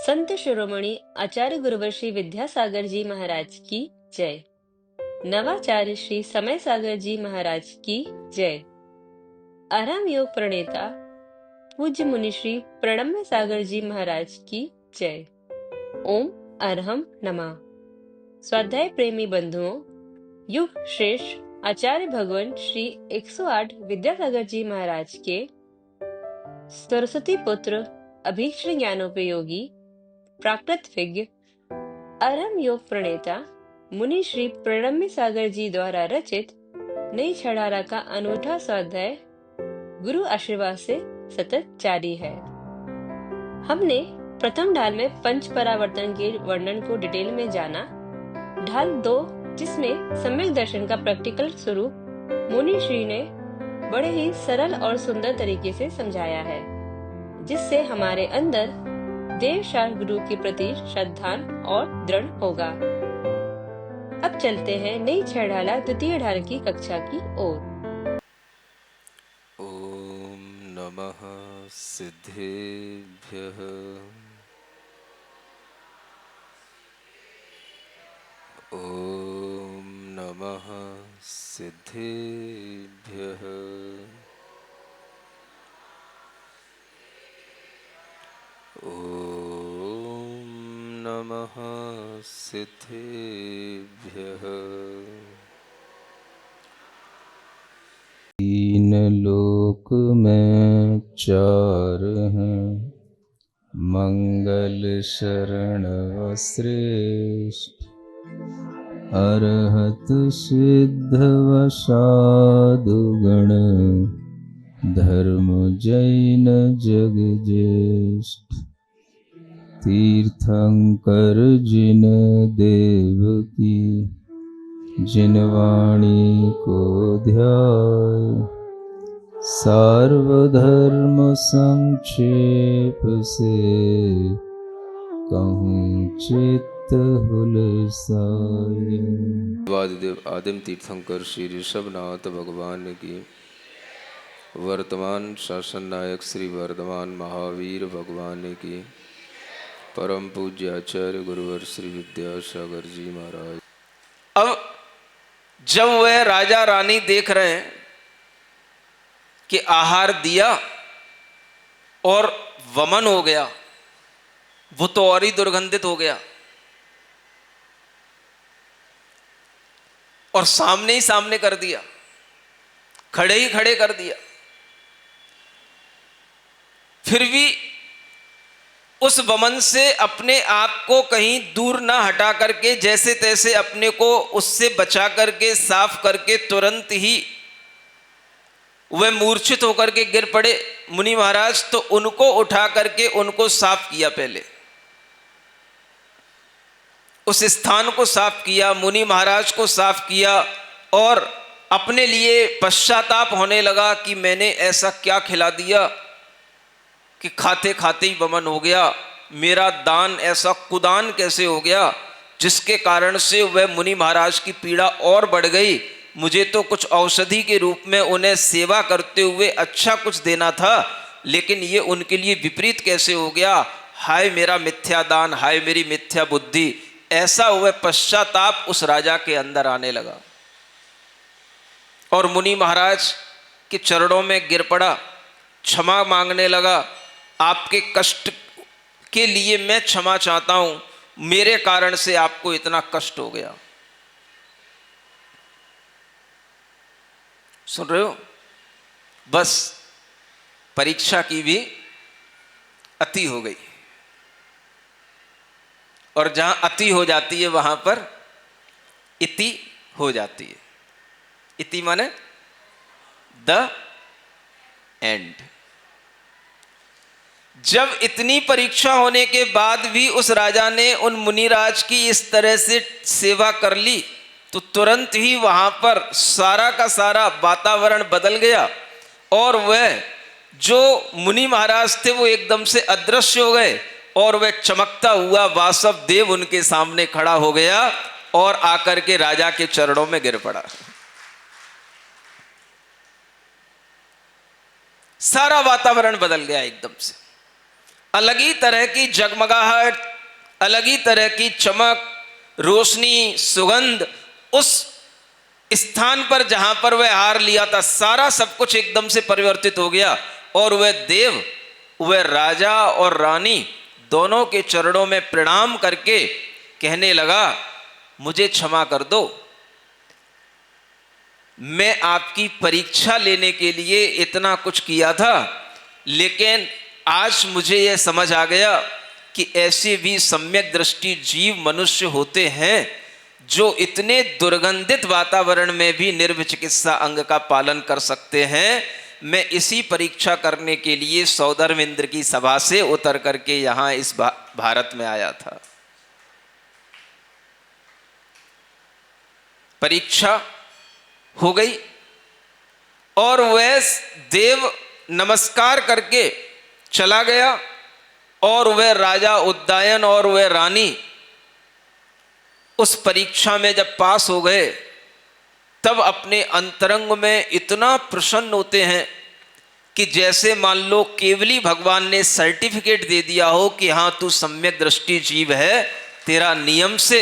संत शिरोमणि आचार्य गुरुवर श्री विद्यासागर जी महाराज की जय। नवाचार्य श्री समय सागर जी महाराज की जय। आराम योग प्रणेता पूज्य मुनि श्री प्रणम्य सागर जी महाराज की जय। ओम अरहम नमः। स्वाध्याय प्रेमी बंधुओं, युग श्रेष्ठ आचार्य भगवान श्री 108 विद्यासागर जी महाराज के सरस्वती पुत्र अभीष्ट ज्ञानोपयोगी प्राकृत विज्ञ अरहम योग प्रणेता मुनि श्री प्रणम्य सागर जी द्वारा रचित नई छड़ारा का अनूठा स्वाध्याय गुरु आशीर्वाद से सतत जारी है। हमने प्रथम ढाल में पंच परावर्तन के वर्णन को डिटेल में जाना। ढाल 2, जिसमें सम्यक दर्शन का प्रैक्टिकल स्वरूप मुनि श्री ने बड़े ही सरल और सुंदर तरीके से समझाया है, जिससे हमारे अंदर देव शास्त्र गुरु के प्रति श्रद्धा और दृढ़ होगा। अब चलते हैं नई छड़ाला द्वितीय ढाल की कक्षा की ओर। ओम नमः सिद्धेभ्यः। ओम नमः सिद्धेभ्यः। ओम नमः सिद्धेभ्यः। तीन लोक में चार हैं, मंगल शरण श्रेष्ठ, अरहत सिद्ध वसादु गण, धर्म जैन जग ज्येष्ठ। तीर्थंकर जिन देव की, जिन वाणी को ध्याय, सार्वधर्म संक्षेप से कहूँ चित्त हुलसाए। वादिदेव आदिम तीर्थंकर श्री ऋषभनाथ भगवान की, वर्तमान शासन नायक श्री वर्धमान महावीर भगवान की, परम पूज्य आचार्य गुरुवर श्री विद्यासागर जी महाराज। अब जब वह राजा रानी देख रहे हैं कि आहार दिया और वमन हो गया, वो तो और ही दुर्गंधित हो गया, और सामने ही सामने कर दिया, खड़े ही खड़े कर दिया, फिर भी उस वमन से अपने आप को कहीं दूर ना हटा करके जैसे तैसे अपने को उससे बचा करके साफ करके तुरंत ही वह मूर्छित होकर के गिर पड़े मुनि महाराज। तो उनको उठा करके उनको साफ किया, पहले उस स्थान को साफ किया, मुनि महाराज को साफ किया, और अपने लिए पश्चाताप होने लगा कि मैंने ऐसा क्या खिला दिया कि खाते खाते ही वमन हो गया। मेरा दान ऐसा कुदान कैसे हो गया जिसके कारण से वह मुनि महाराज की पीड़ा और बढ़ गई। मुझे तो कुछ औषधि के रूप में उन्हें सेवा करते हुए अच्छा कुछ देना था, लेकिन ये उनके लिए विपरीत कैसे हो गया। हाय मेरा मिथ्या दान, हाय मेरी मिथ्या बुद्धि। ऐसा वह पश्चाताप उस राजा के अंदर आने लगा और मुनि महाराज के चरणों में गिर पड़ा, क्षमा मांगने लगा। आपके कष्ट के लिए मैं क्षमा चाहता हूं, मेरे कारण से आपको इतना कष्ट हो गया। सुन रहे हो, बस परीक्षा की भी अति हो गई, और जहां अति हो जाती है वहां पर इति हो जाती है। इति माने द एंड। जब इतनी परीक्षा होने के बाद भी उस राजा ने उन मुनिराज की इस तरह से सेवा कर ली, तो तुरंत ही वहां पर सारा का सारा वातावरण बदल गया, और वह जो मुनि महाराज थे वो एकदम से अदृश्य हो गए, और वह चमकता हुआ वासव देव उनके सामने खड़ा हो गया और आकर के राजा के चरणों में गिर पड़ा। सारा वातावरण बदल गया एकदम से। अलग ही तरह की जगमगाहट, अलग ही तरह की चमक, रोशनी, सुगंध उस स्थान पर जहां पर वह हार लिया था, सारा सब कुछ एकदम से परिवर्तित हो गया। और वह देव, वह राजा और रानी दोनों के चरणों में प्रणाम करके कहने लगा, मुझे क्षमा कर दो, मैं आपकी परीक्षा लेने के लिए इतना कुछ किया था, लेकिन आज मुझे यह समझ आ गया कि ऐसे भी सम्यक दृष्टि जीव मनुष्य होते हैं जो इतने दुर्गंधित वातावरण में भी निर्विचिकित्सा अंग का पालन कर सकते हैं। मैं इसी परीक्षा करने के लिए सौधर्म इंद्र की सभा से उतर करके यहां इस भारत में आया था। परीक्षा हो गई और वह देव नमस्कार करके चला गया, और वह राजा उद्दायन और वह रानी उस परीक्षा में जब पास हो गए, तब अपने अंतरंग में इतना प्रसन्न होते हैं कि जैसे मान लो केवली भगवान ने सर्टिफिकेट दे दिया हो कि हाँ तू सम्यक दृष्टि जीव है, तेरा नियम से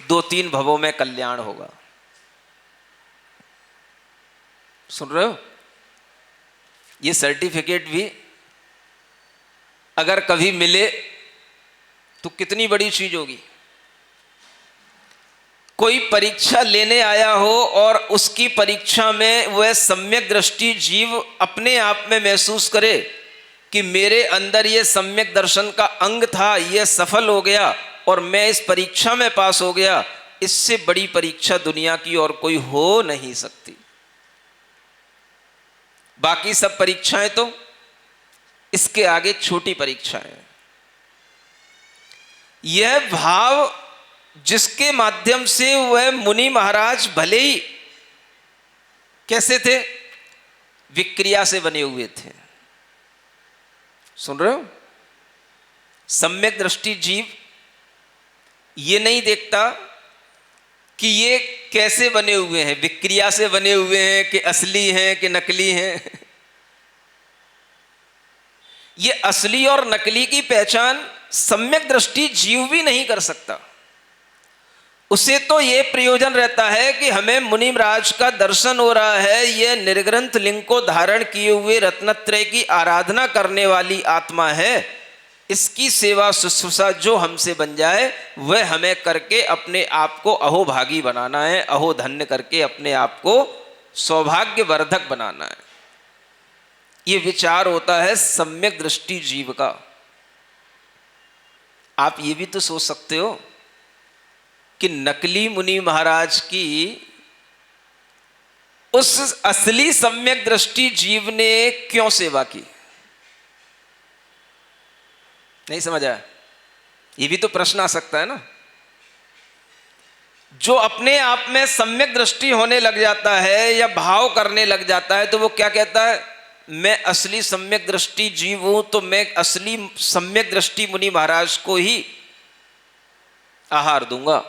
2-3 भवों में कल्याण होगा। सुन रहे हो? ये सर्टिफिकेट भी अगर कभी मिले तो कितनी बड़ी चीज होगी। कोई परीक्षा लेने आया हो और उसकी परीक्षा में वह सम्यक दृष्टि जीव अपने आप में महसूस करे कि मेरे अंदर यह सम्यक दर्शन का अंग था, यह सफल हो गया और मैं इस परीक्षा में पास हो गया, इससे बड़ी परीक्षा दुनिया की और कोई हो नहीं सकती। बाकी सब परीक्षाएं तो इसके आगे छोटी परीक्षाएं। यह भाव जिसके माध्यम से वह मुनि महाराज भले ही कैसे थे, विक्रिया से बने हुए थे। सुन रहे हो? सम्यक दृष्टि जीव ये नहीं देखता कि ये कैसे बने हुए हैं, विक्रिया से बने हुए हैं कि असली हैं कि नकली हैं। ये असली और नकली की पहचान सम्यक दृष्टि जीव भी नहीं कर सकता। उसे तो ये प्रयोजन रहता है कि हमें मुनि महाराज का दर्शन हो रहा है, यह निर्ग्रंथ लिंग को धारण किए हुए रत्नत्रय की आराधना करने वाली आत्मा है, इसकी सेवा शुश्रूषा जो हमसे बन जाए वह हमें करके अपने आप को अहोभागी बनाना है, अहो धन्य करके अपने आप को सौभाग्यवर्धक बनाना है। ये विचार होता है सम्यक दृष्टि जीव का। आप ये भी तो सोच सकते हो कि नकली मुनि महाराज की उस असली सम्यक दृष्टि जीव ने क्यों सेवा की। नहीं समझ आया? ये भी तो प्रश्न आ सकता है ना। जो अपने आप में सम्यक दृष्टि होने लग जाता है या भाव करने लग जाता है, तो वो क्या कहता है, मैं असली सम्यक दृष्टि जीव हूं, तो मैं असली सम्यक दृष्टि मुनि महाराज को ही आहार दूंगा,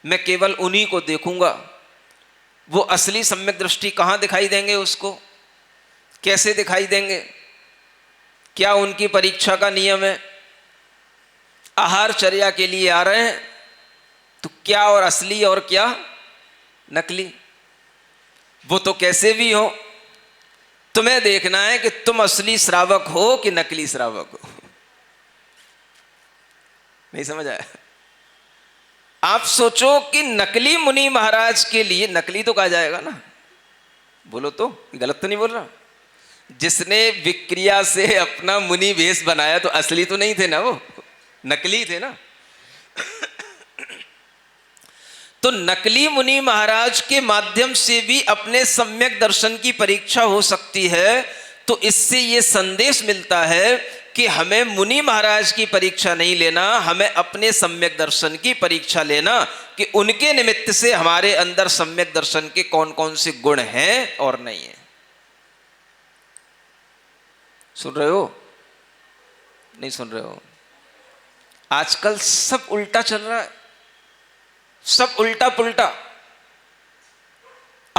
मैं केवल उन्हीं को देखूंगा। वो असली सम्यक दृष्टि कहां दिखाई देंगे उसको, कैसे दिखाई देंगे? क्या उनकी परीक्षा का नियम है, आहार चर्या के लिए आ रहे हैं, तो क्या और असली और क्या नकली? वो तो कैसे भी हो, तुम्हें देखना है कि तुम असली श्रावक हो कि नकली श्रावक हो। नहीं समझ आया? आप सोचो कि नकली मुनि महाराज के लिए, नकली तो कहा जाएगा ना, बोलो तो, गलत तो नहीं बोल रहा, जिसने विक्रिया से अपना मुनि वेश बनाया तो असली तो नहीं थे ना, वो नकली थे ना। तो नकली मुनि महाराज के माध्यम से भी अपने सम्यक दर्शन की परीक्षा हो सकती है। तो इससे यह संदेश मिलता है कि हमें मुनि महाराज की परीक्षा नहीं लेना, हमें अपने सम्यक दर्शन की परीक्षा लेना कि उनके निमित्त से हमारे अंदर सम्यक दर्शन के कौन कौन से गुण हैं और नहीं है। सुन रहे हो? नहीं सुन रहे हो? आजकल सब उल्टा चल रहा है, सब उल्टा पुल्टा।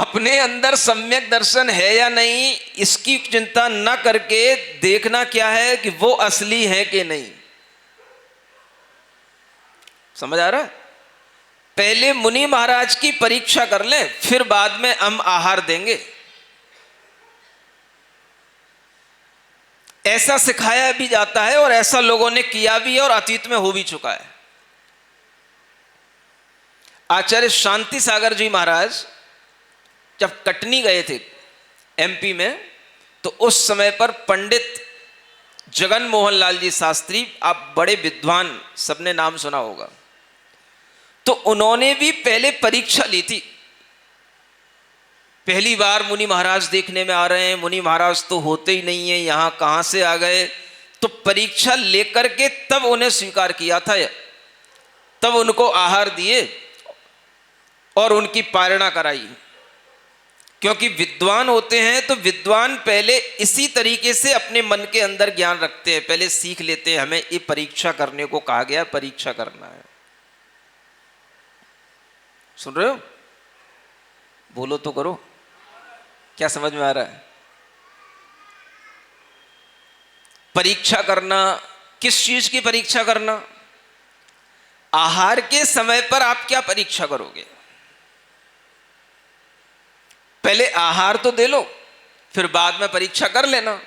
अपने अंदर सम्यक दर्शन है या नहीं इसकी चिंता न करके देखना क्या है कि वो असली है कि नहीं। समझ आ रहा है? पहले मुनि महाराज की परीक्षा कर लें, फिर बाद में हम आहार देंगे। ऐसा सिखाया भी जाता है और ऐसा लोगों ने किया भी है और अतीत में हो भी चुका है। आचार्य शांति सागर जी महाराज जब कटनी गए थे एमपी में, तो उस समय पर पंडित जगन मोहन लाल जी शास्त्री, आप बड़े विद्वान, सबने नाम सुना होगा, तो उन्होंने भी पहले परीक्षा ली थी। पहली बार मुनि महाराज देखने में आ रहे हैं, मुनि महाराज तो होते ही नहीं है, यहां कहां से आ गए, तो परीक्षा लेकर के तब उन्हें स्वीकार किया था, तब उनको आहार दिए और उनकी पारणा कराई। क्योंकि विद्वान होते हैं तो विद्वान पहले इसी तरीके से अपने मन के अंदर ज्ञान रखते हैं, पहले सीख लेते हैं, हमें ये परीक्षा करने को कहा गया, परीक्षा करना है। सुन रहे हो? बोलो तो करो, क्या समझ में आ रहा है? परीक्षा करना, किस चीज की परीक्षा करना? आहार के समय पर आप क्या परीक्षा करोगे? पहले आहार तो दे लो, फिर बाद में परीक्षा कर लेना।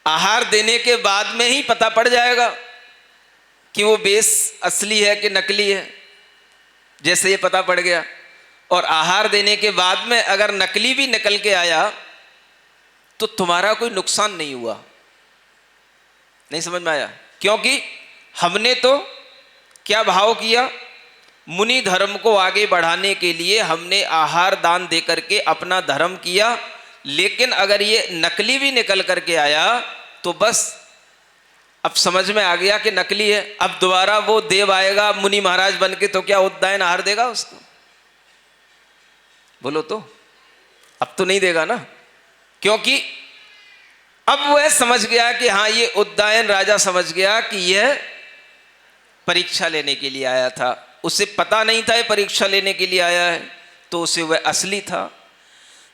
आहार देने के बाद में ही पता पड़ जाएगा कि वो बेस असली है कि नकली है, जैसे ये पता पड़ गया। और आहार देने के बाद में अगर नकली भी निकल के आया तो तुम्हारा कोई नुकसान नहीं हुआ। नहीं समझ में आया? क्योंकि हमने तो क्या भाव किया? मुनि धर्म को आगे बढ़ाने के लिए हमने आहार दान दे करके अपना धर्म किया, लेकिन अगर ये नकली भी निकल करके आया तो बस अब समझ में आ गया कि नकली है। अब दोबारा वो देव आएगा मुनि महाराज बन के, तो क्या उद्यान आहार देगा उसको? बोलो तो। अब तो नहीं देगा ना, क्योंकि अब वह समझ गया कि हाँ, ये उद्यान राजा समझ गया कि यह परीक्षा लेने के लिए आया था। उसे पता नहीं था ये परीक्षा लेने के लिए आया है, तो उसे वह असली था।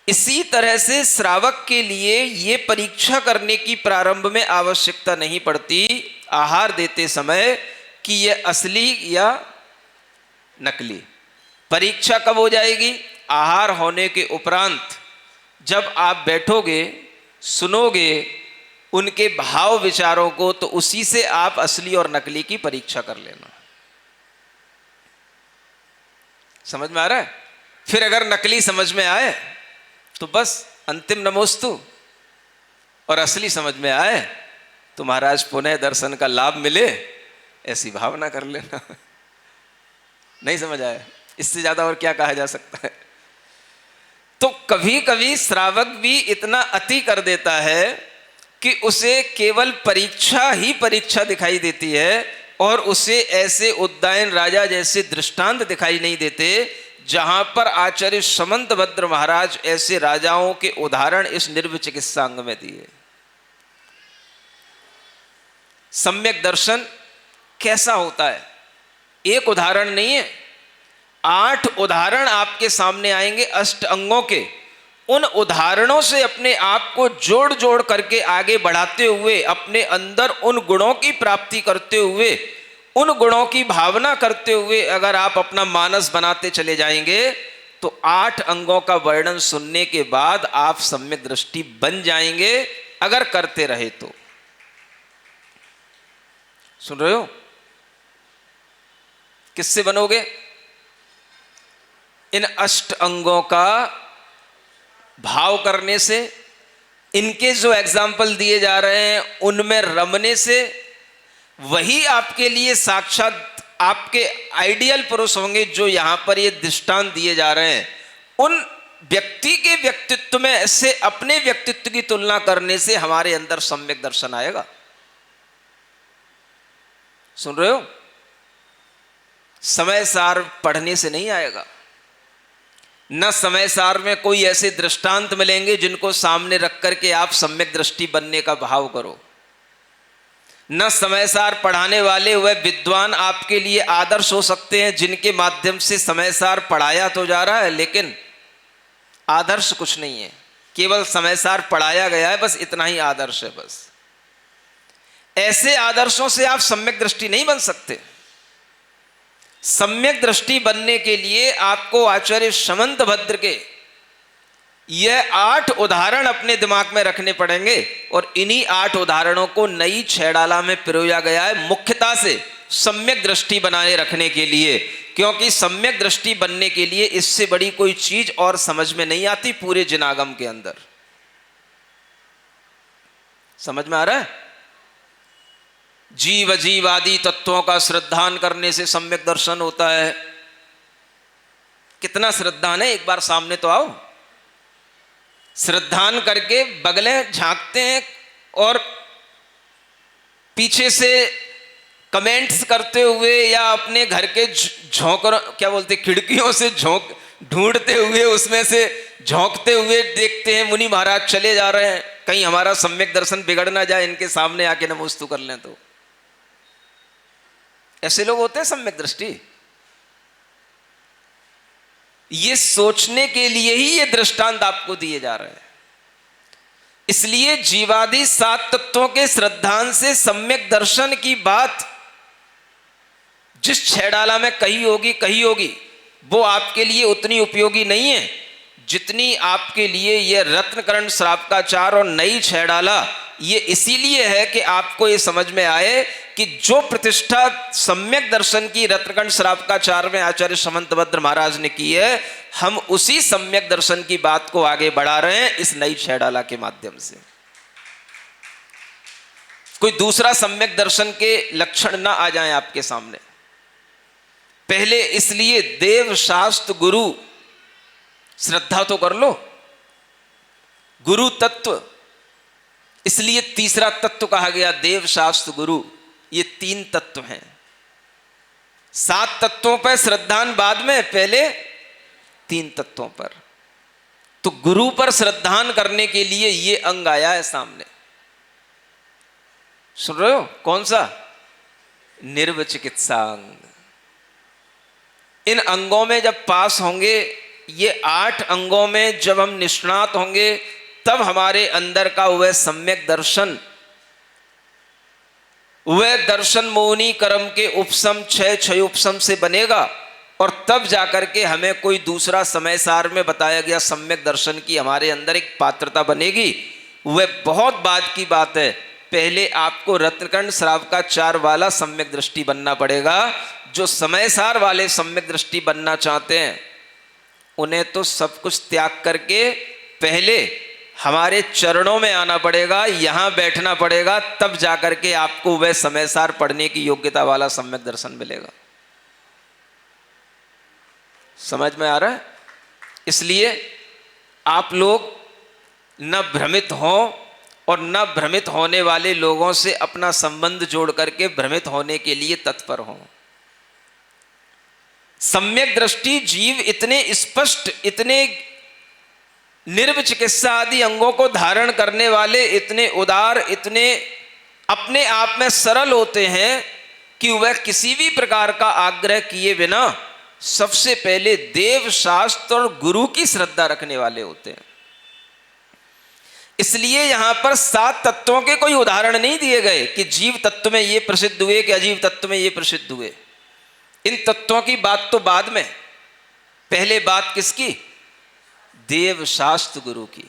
इसी तरह से श्रावक के लिए ये परीक्षा करने की प्रारंभ में आवश्यकता नहीं पड़ती आहार देते समय कि यह असली या नकली। परीक्षा कब हो जाएगी? आहार होने के उपरांत, जब आप बैठोगे, सुनोगे उनके भाव विचारों को, तो उसी से आप असली और नकली की परीक्षा कर लेना। समझ में आ रहा है? फिर अगर नकली समझ में आए तो बस अंतिम नमोस्तु, और असली समझ में आए तो महाराज पुनः दर्शन का लाभ मिले, ऐसी भावना कर लेना। नहीं समझ आया? इससे ज्यादा और क्या कहा जा सकता है? तो कभी कभी श्रावक भी इतना अति कर देता है कि उसे केवल परीक्षा ही परीक्षा दिखाई देती है, और उसे ऐसे उद्यान राजा जैसे दृष्टांत दिखाई नहीं देते, जहां पर आचार्य समंतभद्र महाराज ऐसे राजाओं के उदाहरण इस निर्विचिकित्सांग में दिए। सम्यक दर्शन कैसा होता है? एक उदाहरण नहीं है, 8 उदाहरण आपके सामने आएंगे अष्ट अंगों के। उन उदाहरणों से अपने आप को जोड़ जोड़ करके आगे बढ़ाते हुए, अपने अंदर उन गुणों की प्राप्ति करते हुए, उन गुणों की भावना करते हुए अगर आप अपना मानस बनाते चले जाएंगे तो 8 अंगों का वर्णन सुनने के बाद आप सम्यक दृष्टि बन जाएंगे, अगर करते रहे तो। सुन रहे हो? किससे बनोगे? इन अष्ट अंगों का भाव करने से, इनके जो एग्जाम्पल दिए जा रहे हैं उनमें रमने से। वही आपके लिए साक्षात आपके आइडियल पुरुष होंगे जो यहां पर ये दृष्टांत दिए जा रहे हैं। उन व्यक्ति के व्यक्तित्व में से अपने व्यक्तित्व की तुलना करने से हमारे अंदर सम्यक दर्शन आएगा। सुन रहे हो? समय सार पढ़ने से नहीं आएगा, न समय सार में कोई ऐसे दृष्टांत मिलेंगे जिनको सामने रख करके आप सम्यक दृष्टि बनने का भाव करो, न समयसार पढ़ाने वाले वह विद्वान आपके लिए आदर्श हो सकते हैं जिनके माध्यम से समयसार पढ़ाया तो जा रहा है, लेकिन आदर्श कुछ नहीं है। केवल समयसार पढ़ाया गया है, बस इतना ही आदर्श है। बस ऐसे आदर्शों से आप सम्यक दृष्टि नहीं बन सकते। सम्यक दृष्टि बनने के लिए आपको आचार्य समंतभद्र के यह 8 उदाहरण अपने दिमाग में रखने पड़ेंगे, और इन्हीं 8 उदाहरणों को नई छैडाला में पिरोया गया है मुख्यतः से सम्यक दृष्टि बनाए रखने के लिए। क्योंकि सम्यक दृष्टि बनने के लिए इससे बड़ी कोई चीज और समझ में नहीं आती पूरे जिनागम के अंदर। समझ में आ रहा है? जीव जीवादि तत्वों का श्रद्धान करने से सम्यक दर्शन होता है। कितना श्रद्धान है, एक बार सामने तो आओ। श्रद्धान करके बगले झांकते हैं और पीछे से कमेंट्स करते हुए या अपने घर के झोंकर क्या बोलते खिड़कियों से झोंक ढूंढते हुए उसमें से झोंकते हुए देखते हैं मुनि महाराज चले जा रहे हैं, कहीं हमारा सम्यक दर्शन बिगड़ ना जाए, इनके सामने आके नमोस्तु कर लें। तो ऐसे लोग होते हैं सम्यक दृष्टि। ये सोचने के लिए ही ये दृष्टांत आपको दिए जा रहे हैं। इसलिए जीवादि 7 तत्वों के श्रद्धान से सम्यक दर्शन की बात जिस छैडाला में कही होगी वो आपके लिए उतनी उपयोगी नहीं है जितनी आपके लिए ये रत्नकरण श्रावकाचार और नई छैडाला ये इसीलिए है कि आपको ये समझ में आए कि जो प्रतिष्ठा सम्यक दर्शन की रत्नकरण श्रावकाचार में आचार्य समंतभद्र महाराज ने की है, हम उसी सम्यक दर्शन की बात को आगे बढ़ा रहे हैं इस नई छैडाला के माध्यम से। कोई दूसरा सम्यक दर्शन के लक्षण ना आ जाएं आपके सामने। पहले इसलिए देव शास्त्र गुरु श्रद्धा तो कर लो, गुरु तत्व, इसलिए तीसरा तत्व कहा गया देव शास्त्र गुरु। ये 3 तत्व हैं। 7 तत्वों पर श्रद्धान बाद में, पहले 3 तत्वों पर। तो गुरु पर श्रद्धान करने के लिए ये अंग आया है सामने। सुन रहे हो? कौन सा? निर्वचिकित्सा अंग। इन अंगों में जब पास होंगे, ये 8 अंगों में जब हम निष्णात होंगे, तब हमारे अंदर का वह सम्यक दर्शन, वह दर्शन मोहनी कर्म के उपसम 6 उपसम से बनेगा, और तब जाकर के हमें कोई दूसरा समय सार में बताया गया सम्यक दर्शन की हमारे अंदर एक पात्रता बनेगी। वह बहुत बाद की बात है। पहले आपको रत्नकर्ण श्रावकाचार वाला सम्यक दृष्टि बनना पड़ेगा। जो समय सार वाले सम्यक दृष्टि बनना चाहते हैं उन्हें तो सब कुछ त्याग करके पहले हमारे चरणों में आना पड़ेगा, यहां बैठना पड़ेगा, तब जाकर के आपको वह समय सार पढ़ने की योग्यता वाला सम्यक दर्शन मिलेगा। समझ में आ रहा है? इसलिए आप लोग न भ्रमित हों और न भ्रमित होने वाले लोगों से अपना संबंध जोड़ करके भ्रमित होने के लिए तत्पर हों। सम्यक दृष्टि जीव इतने स्पष्ट, इतने निर्वचिकित्सा आदि अंगों को धारण करने वाले, इतने उदार, इतने अपने आप में सरल होते हैं कि वह किसी भी प्रकार का आग्रह किए बिना सबसे पहले देव शास्त्र और गुरु की श्रद्धा रखने वाले होते हैं। इसलिए यहां पर 7 तत्वों के कोई उदाहरण नहीं दिए गए कि जीव तत्व में ये प्रसिद्ध हुए कि अजीव तत्व में ये प्रसिद्ध हुए। इन तत्वों की बात तो बाद में, पहले बात किसकी? देव शास्त्र गुरु की।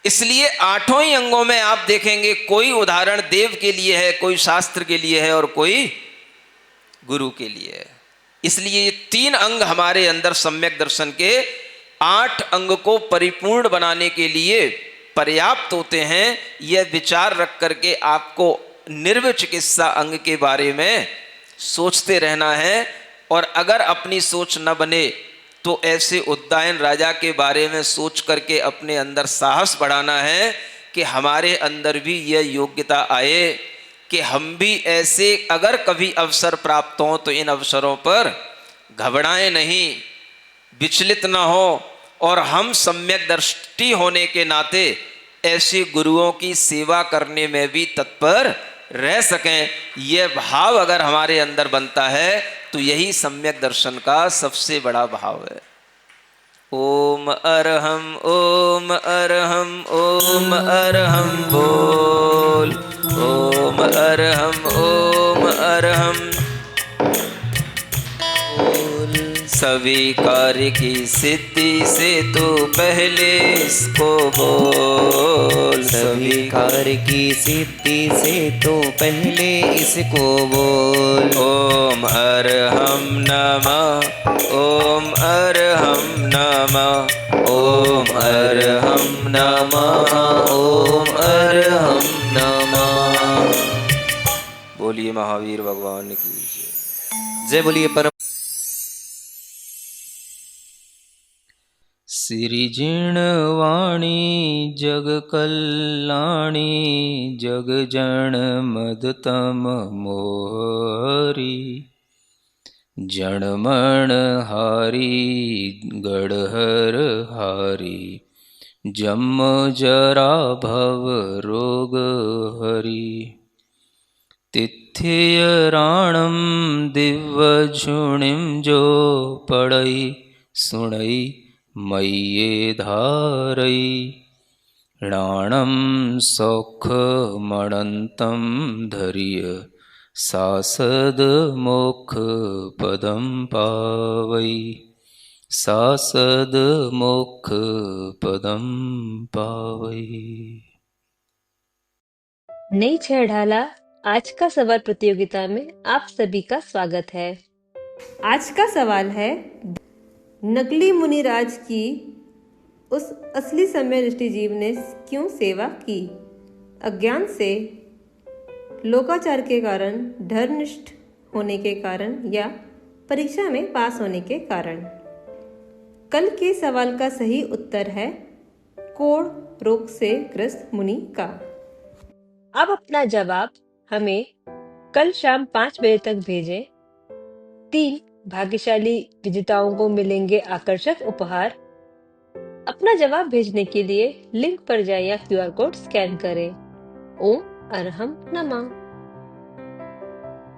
इसलिए 8 ही अंगों में आप देखेंगे कोई उदाहरण देव के लिए है, कोई शास्त्र के लिए है और कोई गुरु के लिए है। इसलिए ये 3 अंग हमारे अंदर सम्यक दर्शन के 8 अंग को परिपूर्ण बनाने के लिए पर्याप्त होते हैं। यह विचार रख करके आपको निर्वचिकित्सा अंग के बारे में सोचते रहना है। और अगर अपनी सोच न बने तो ऐसे उद्दायन राजा के बारे में सोच करके अपने अंदर साहस बढ़ाना है कि हमारे अंदर भी यह योग्यता आए कि हम भी ऐसे अगर कभी अवसर प्राप्त हों तो इन अवसरों पर घबराएं नहीं, विचलित ना हो, और हम सम्यक दृष्टि होने के नाते ऐसे गुरुओं की सेवा करने में भी तत्पर रह सकें, ये भाव अगर हमारे अंदर बनता है तो यही सम्यक दर्शन का सबसे बड़ा भाव है। ओम अरहम ओम अरहम ओम अरहम बोल, ओम अरहम ओम अरहम बोल। सभी कार्य की सिद्धि से तो पहले इसको बोल, सभी कार्य की सिद्धि से तो पहले इसको बोल। ओम अरहम नमः ओम अरहम नमः ओम अरहम नमः ओम अरहम नमः। बोलिए महावीर भगवान की जय। जय बोलिए परम सिरिजिणवाणी जग कल्याणी जग जन मदतम मोहरी, जणमण हारी गढ़हर हारी, जम जरा भव रोग हरी। तिथ्य राणम दिव्य झुणिम जो पड़ई सुणई मय्ये धारई, राणम सौख मणंतम धर्य सासद मोक्ष पदम पावई, सासद मोक्ष पदम पावई। नई छह ढाला आज का सवाल प्रतियोगिता में आप सभी का स्वागत है। आज का सवाल है, नकली मुनिराज की उस असली समय दृष्टि जीव ने क्यों सेवा की? अज्ञान से, लोकाचार के कारण, धर्मनिष्ठ होने के कारण या परीक्षा में पास होने के कारण? कल के सवाल का सही उत्तर है कोढ़ रोग से ग्रस्त मुनि का। अब अपना जवाब हमें कल शाम 5 बजे तक भेजें। 3 भाग्यशाली विजेताओं को मिलेंगे आकर्षक उपहार। अपना जवाब भेजने के लिए लिंक पर जाएं या QR कोड स्कैन करें। ओम अरहम नमः।